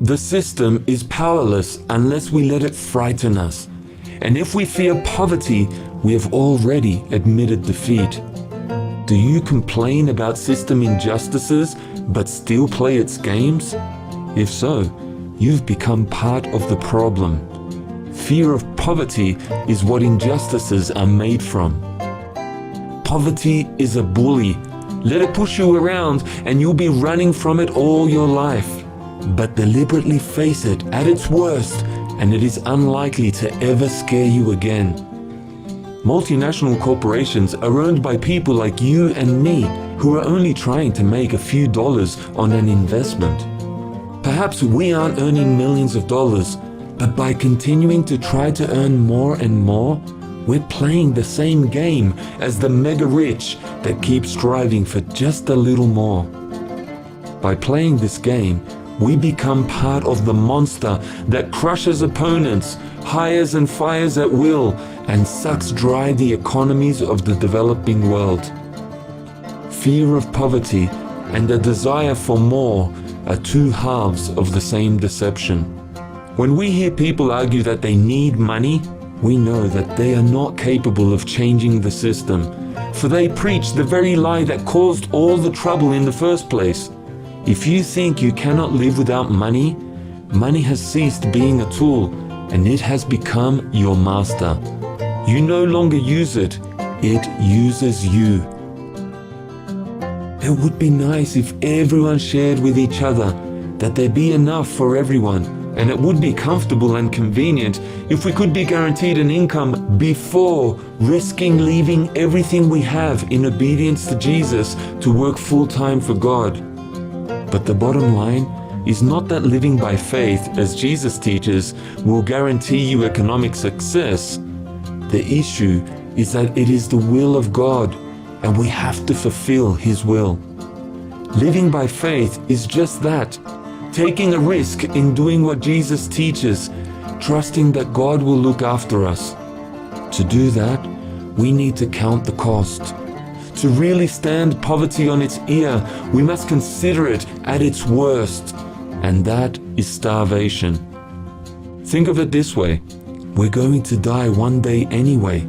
The system is powerless unless we let it frighten us. And if we fear poverty, we have already admitted defeat. Do you complain about system injustices but still play its games? If so, you've become part of the problem. Fear of poverty is what injustices are made from. Poverty is a bully. Let it push you around and you'll be running from it all your life. But deliberately face it at its worst and it is unlikely to ever scare you again. Multinational corporations are owned by people like you and me who are only trying to make a few dollars on an investment. Perhaps we aren't earning millions of dollars, but by continuing to try to earn more and more, we're playing the same game as the mega rich that keep striving for just a little more. By playing this game, we become part of the monster that crushes opponents, hires and fires at will, and sucks dry the economies of the developing world. Fear of poverty and a desire for more are two halves of the same deception. When we hear people argue that they need money, we know that they are not capable of changing the system, for they preach the very lie that caused all the trouble in the first place. If you think you cannot live without money, money has ceased being a tool and it has become your master. You no longer use it, it uses you. It would be nice if everyone shared with each other, that there be enough for everyone, and it would be comfortable and convenient if we could be guaranteed an income before risking leaving everything we have in obedience to Jesus to work full-time for God. But the bottom line is not that living by faith, as Jesus teaches, will guarantee you economic success. The issue is that it is the will of God, and we have to fulfill His will. Living by faith is just that, taking a risk in doing what Jesus teaches, trusting that God will look after us. To do that, we need to count the cost. To really stand poverty on its ear, we must consider it at its worst, and that is starvation. Think of it this way: we're going to die one day anyway.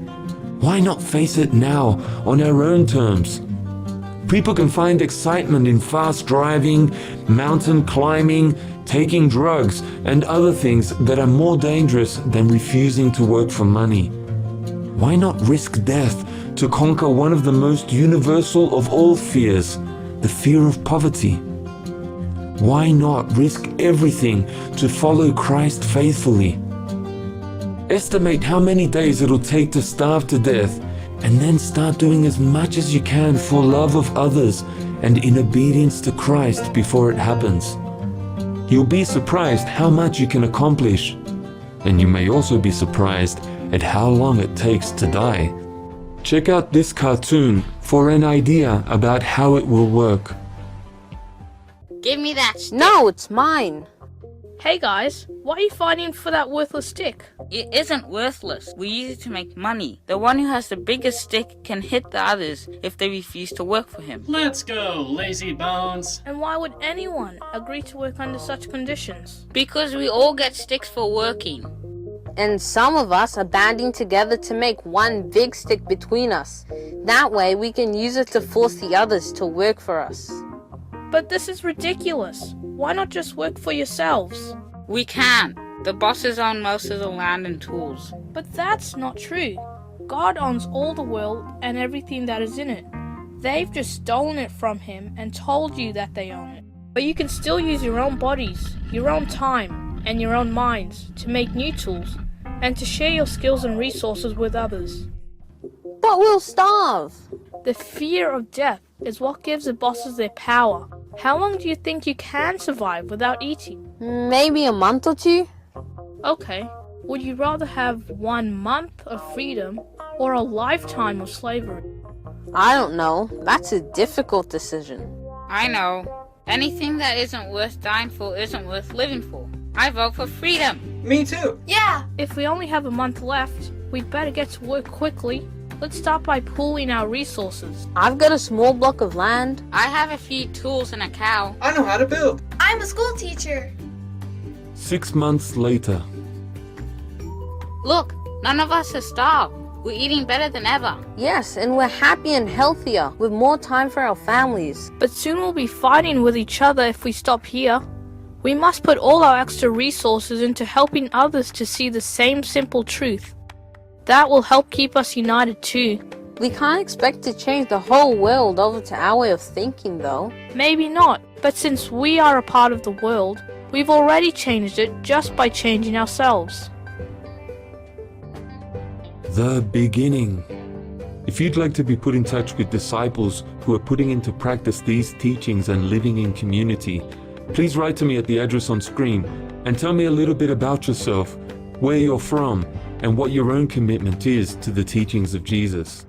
Why not face it now on our own terms? People can find excitement in fast driving, mountain climbing, taking drugs, and other things that are more dangerous than refusing to work for money. Why not risk death to conquer one of the most universal of all fears, the fear of poverty? Why not risk everything to follow Christ faithfully? Estimate how many days it'll take to starve to death, and then start doing as much as you can for love of others and in obedience to Christ before it happens. You'll be surprised how much you can accomplish, and you may also be surprised at how long it takes to die. Check out this cartoon for an idea about how it will work. Give me that stick. No, it's mine. Hey guys, why are you fighting for that worthless stick? It isn't worthless. We use it to make money. The one who has the biggest stick can hit the others if they refuse to work for him. Let's go, lazy bones. And why would anyone agree to work under such conditions? Because we all get sticks for working. And some of us are banding together to make one big stick between us. That way we can use it to force the others to work for us. But this is ridiculous. Why not just work for yourselves? We can't. The bosses own most of the land and tools. But that's not true. God owns all the world and everything that is in it. They've just stolen it from Him and told you that they own it. But you can still use your own bodies, your own time, and your own minds to make new tools and to share your skills and resources with others. But we'll starve. The fear of death is what gives the bosses their power. How long do you think you can survive without eating? Maybe a month or two? Okay, would you rather have 1 month of freedom or a lifetime of slavery? I don't know. That's a difficult decision. I know. Anything that isn't worth dying for isn't worth living for. I vote for freedom. Me too. Yeah! If we only have a month left, we'd better get to work quickly. Let's start by pooling our resources. I've got a small block of land. I have a few tools and a cow. I know how to build. I'm a school teacher. 6 months later. Look, none of us are starved. We're eating better than ever. Yes, and we're happy and healthier with more time for our families. But soon we'll be fighting with each other if we stop here. We must put all our extra resources into helping others to see the same simple truth. That will help keep us united too. We can't expect to change the whole world over to our way of thinking, though. Maybe not, but since we are a part of the world, we've already changed it just by changing ourselves. The beginning. If you'd like to be put in touch with disciples who are putting into practice these teachings and living in community, please write to me at the address on screen and tell me a little bit about yourself, where you're from, and what your own commitment is to the teachings of Jesus.